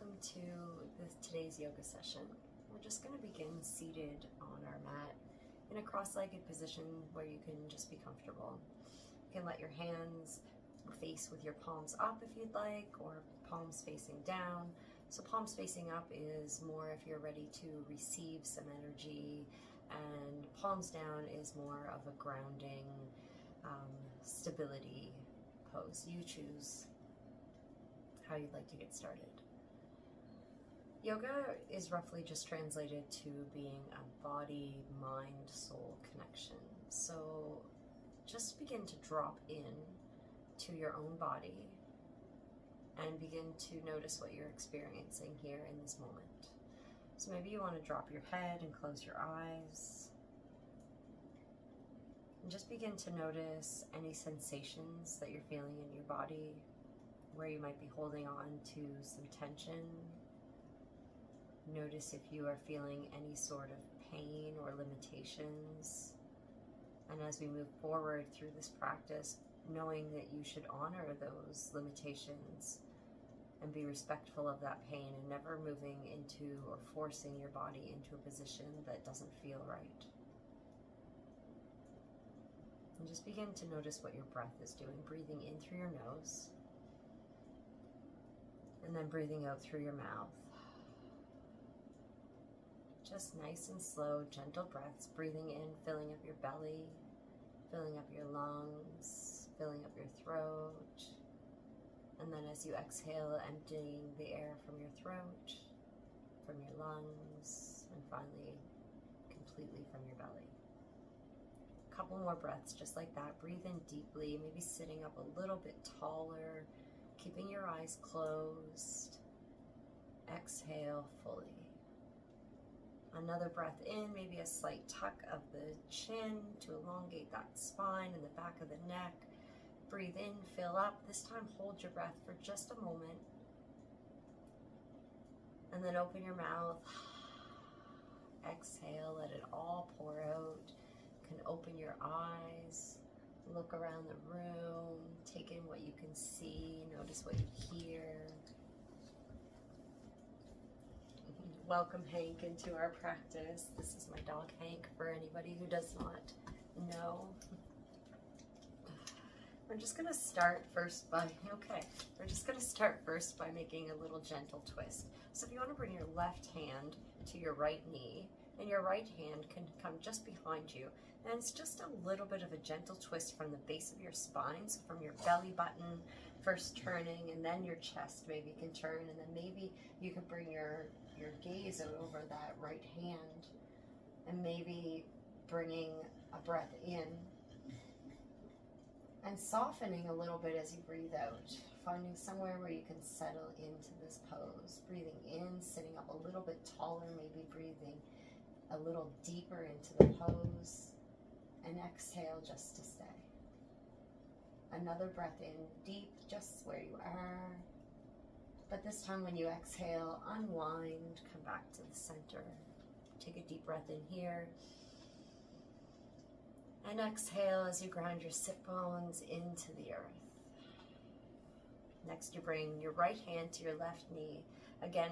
welcome to today's yoga session. We're just going to begin seated on our mat in a cross-legged position where you can just be comfortable. You can let your hands face with your palms up if you'd like, or palms facing down. So palms facing up is more if you're ready to receive some energy, and palms down is more of a grounding, stability pose. You choose how you'd like to get started. Yoga is roughly just translated to being a body, mind, soul connection. So just begin to drop in to your own body and begin to notice what you're experiencing here in this moment. So maybe you want to drop your head and close your eyes. And just begin to notice any sensations that you're feeling in your body, where you might be holding on to some tension. Notice if you are feeling any sort of pain or limitations. And as we move forward through this practice, knowing that you should honor those limitations and be respectful of that pain, and never moving into or forcing your body into a position that doesn't feel right. And just begin to notice what your breath is doing, breathing in through your nose and then breathing out through your mouth. Just nice and slow, gentle breaths, breathing in, filling up your belly, filling up your lungs, filling up your throat. And then as you exhale, emptying the air from your throat, from your lungs, and finally completely from your belly. A couple more breaths just like that. Breathe in deeply, maybe sitting up a little bit taller, keeping your eyes closed. Exhale fully. Another breath in, maybe a slight tuck of the chin to elongate that spine and the back of the neck. Breathe in, fill up. This time hold your breath for just a moment. And then open your mouth. Exhale, let it all pour out. You can open your eyes, look around the room, take in what you can see, notice what you hear. Welcome Hank into our practice. This is my dog Hank, for anybody who does not know. We're just going to start first by making a little gentle twist. So if you want to bring your left hand to your right knee, and your right hand can come just behind you, and it's just a little bit of a gentle twist from the base of your spine, so from your belly button first turning, and then your chest maybe can turn, and then maybe you can bring your gaze out over that right hand, and maybe bringing a breath in and softening a little bit as you breathe out, finding somewhere where you can settle into this pose. Breathing in, sitting up a little bit taller, maybe breathing a little deeper into the pose, and exhale just to stay. Another breath in deep, just where you are. But this time when you exhale, unwind, come back to the center. Take a deep breath in here. And exhale as you ground your sit bones into the earth. Next, you bring your right hand to your left knee. Again,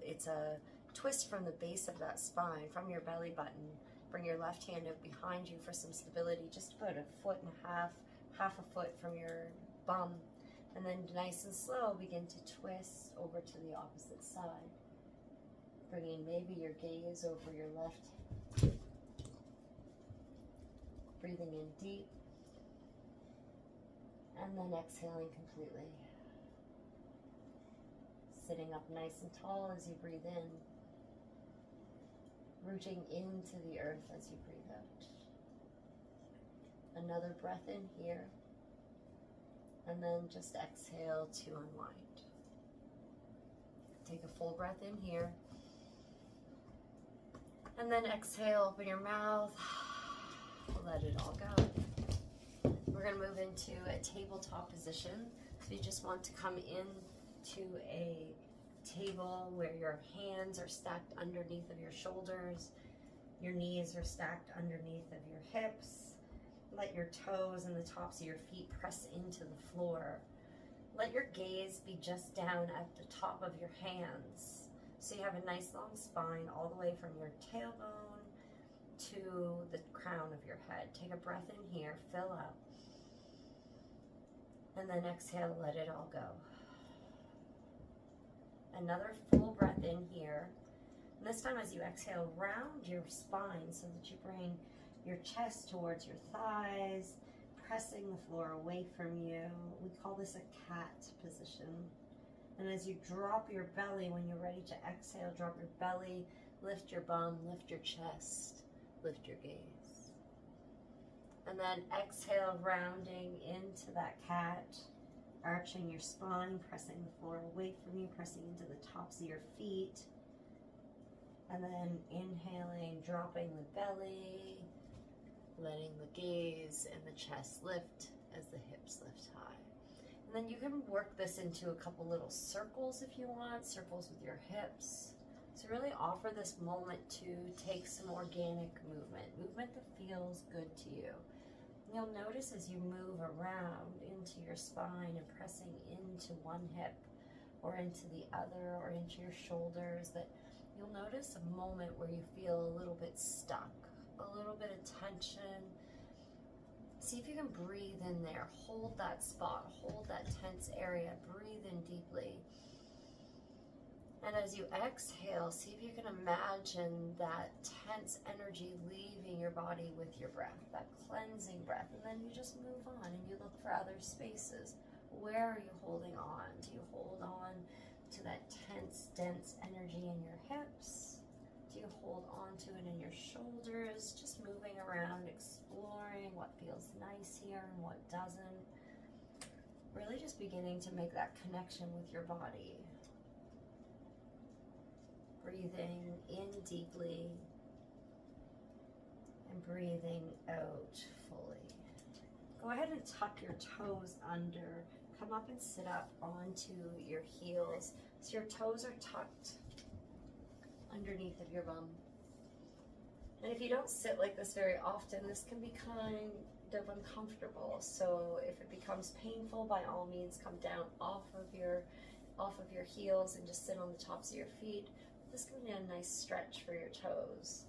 it's a twist from the base of that spine, from your belly button. Bring your left hand out behind you for some stability, just about 1.5 feet, half a foot from your bum. And then nice and slow, begin to twist over to the opposite side. Bringing maybe your gaze over your left. Breathing in deep. And then exhaling completely. Sitting up nice and tall as you breathe in. Rooting into the earth as you breathe out. Another breath in here. And then just exhale to unwind. Take a full breath in here. And then exhale, open your mouth. Let it all go. We're going to move into a tabletop position. So you just want to come in to a table where your hands are stacked underneath of your shoulders. Your knees are stacked underneath of your hips. Let your toes and the tops of your feet press into the floor. Let your gaze be just down at the top of your hands. So you have a nice long spine all the way from your tailbone to the crown of your head. Take a breath in here, fill up. And then exhale, let it all go. Another full breath in here. And this time as you exhale, round your spine so that you bring your chest towards your thighs, pressing the floor away from you. We call this a cat position. And as you drop your belly, when you're ready to exhale, drop your belly, lift your bum, lift your chest, lift your gaze. And then exhale, rounding into that cat, arching your spine, pressing the floor away from you, pressing into the tops of your feet. And then inhaling, dropping the belly, letting the gaze and the chest lift as the hips lift high. And then you can work this into a couple little circles if you want, circles with your hips. So really offer this moment to take some organic movement, movement that feels good to you. You'll notice as you move around into your spine and pressing into one hip or into the other or into your shoulders that you'll notice a moment where you feel a little bit stuck, a little bit of tension. See if you can breathe in there. Hold that spot, hold that tense area, breathe in deeply. And as you exhale, see if you can imagine that tense energy leaving your body with your breath, that cleansing breath. And then you just move on and you look for other spaces. Where are you holding on? Do you hold on to that tense, dense energy in your hips? Do you hold on to it in your shoulders? Just moving around, exploring what feels nice here and what doesn't. Really just beginning to make that connection with your body. Breathing in deeply and breathing out fully. Go ahead and tuck your toes under. Come up and sit up onto your heels. So your toes are tucked underneath of your bum. And if you don't sit like this very often, this can be kind of uncomfortable. So if it becomes painful, by all means come down off of your heels and just sit on the tops of your feet. This can be a nice stretch for your toes.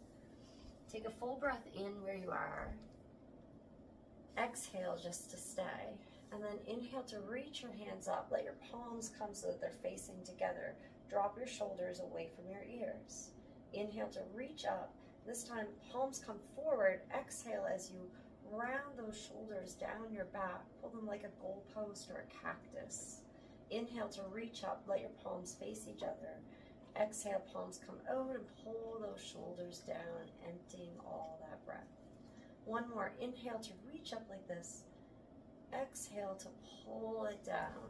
Take a full breath in where you are. Exhale just to stay. And then inhale to reach your hands up. Let your palms come so that they're facing together. Drop your shoulders away from your ears. Inhale to reach up. This time, palms come forward. Exhale as you round those shoulders down your back. Pull them like a goalpost or a cactus. Inhale to reach up. Let your palms face each other. Exhale, palms come out and pull those shoulders down, emptying all that breath. One more. Inhale to reach up like this. Exhale to pull it down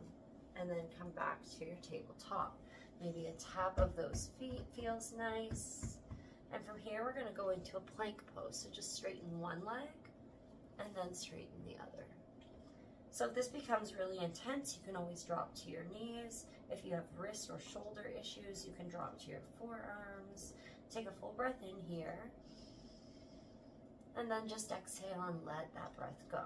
and then come back to your tabletop. Maybe a tap of those feet feels nice. And from here, we're going to go into a plank pose. So just straighten one leg and then straighten the other. So if this becomes really intense, you can always drop to your knees. If you have wrist or shoulder issues, you can drop to your forearms. Take a full breath in here. And then just exhale and let that breath go.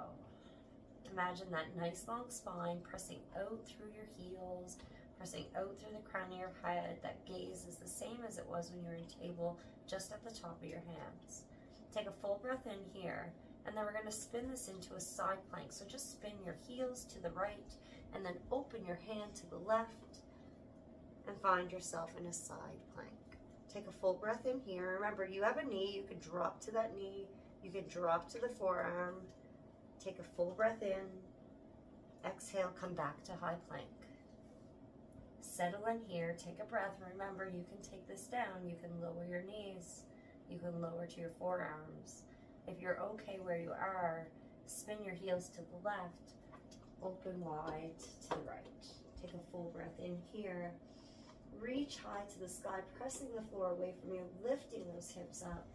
Imagine that nice long spine pressing out through your heels, pressing out through the crown of your head. That gaze is the same as it was when you were in table, just at the top of your hands. Take a full breath in here, and then we're going to spin this into a side plank. So just spin your heels to the right, and then open your hand to the left, and find yourself in a side plank. Take a full breath in here. Remember, you have a knee. You could drop to that knee. You could drop to the forearm. Take a full breath in. Exhale, come back to high plank. Settle in here, take a breath. Remember, you can take this down. You can lower your knees. You can lower to your forearms. If you're okay where you are, spin your heels to the left, open wide to the right. Take a full breath in here. Reach high to the sky, pressing the floor away from you, lifting those hips up.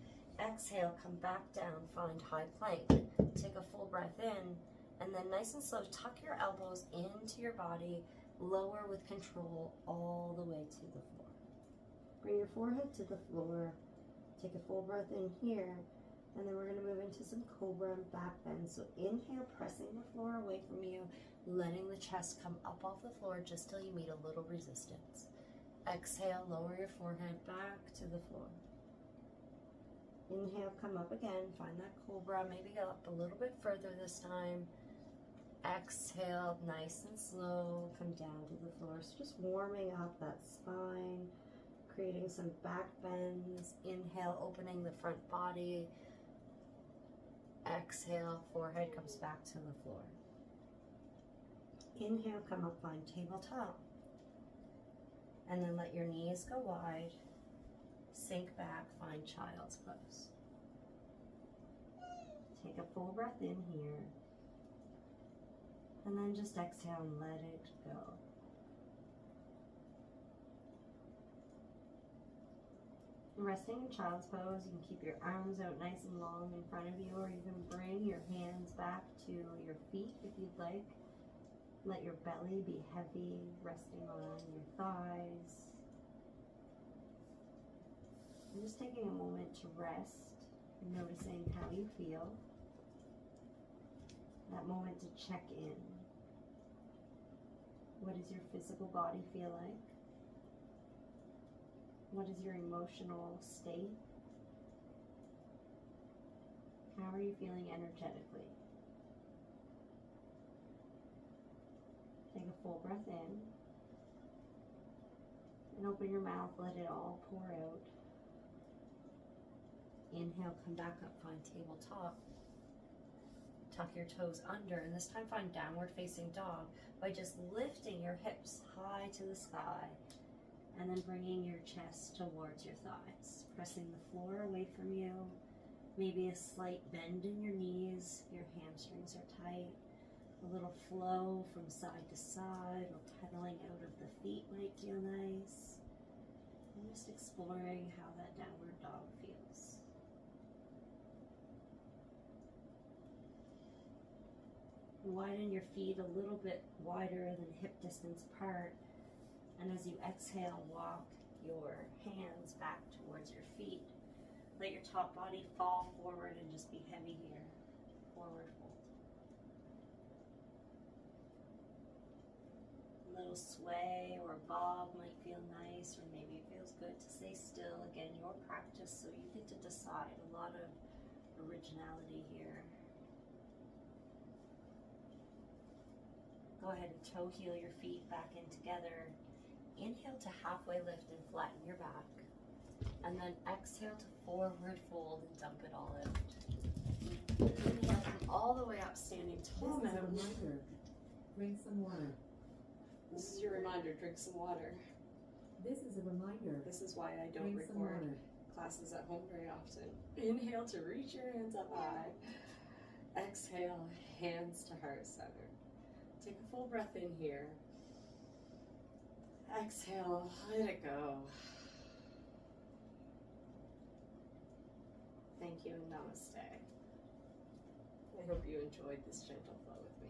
Exhale, come back down, find high plank. Take a full breath in, and then nice and slow, tuck your elbows into your body, lower with control all the way to the floor. Bring your forehead to the floor. Take a full breath in here, and then we're going to move into some cobra and back bend. So inhale, pressing the floor away from you. letting the chest come up off the floor just till you meet a little resistance. Exhale, lower your forehead back to the floor. Inhale, come up again, find that cobra, maybe go up a little bit further this time. Exhale, nice and slow, come down to the floor. So just warming up that spine, creating some back bends. Inhale, opening the front body. Exhale, forehead comes back to the floor. Inhale, come up, find tabletop. And then let your knees go wide. Sink back, find child's pose. Take a full breath in here. And then just exhale and let it go. Resting in child's pose, you can keep your arms out nice and long in front of you, or you can bring your hands back to your feet if you'd like. Let your belly be heavy, resting on your thighs. And just taking a moment to rest and noticing how you feel. That moment to check in. What does your physical body feel like? What is your emotional state? How are you feeling energetically? Take a full breath in. And open your mouth, let it all pour out. Inhale, come back up, find tabletop. Tuck your toes under, and this time find downward facing dog by just lifting your hips high to the sky and then bringing your chest towards your thighs, pressing the floor away from you, maybe a slight bend in your knees, your hamstrings are tight, a little flow from side to side or pedaling out of the feet might feel nice, and just exploring how that downward dog feels. Widen your feet a little bit wider than hip distance apart. And as you exhale, walk your hands back towards your feet. Let your top body fall forward and just be heavy here. Forward fold. A little sway or bob might feel nice, or maybe it feels good to stay still. Again, your practice, so you get to decide. A lot of originality here. Go ahead and toe heel your feet back in together. Inhale to halfway lift and flatten your back. And then exhale to forward fold and dump it all out. Inhale, come all the way up, standing tall. This is a reminder. Drink some water. This is your reminder, drink some water. This is a reminder. This is why I don't Drink some record water. classes at home very often. Inhale to reach your hands up high. Exhale, hands to heart center. Take a full breath in here. Exhale, let it go. Thank you and namaste. I hope you enjoyed this gentle flow with me.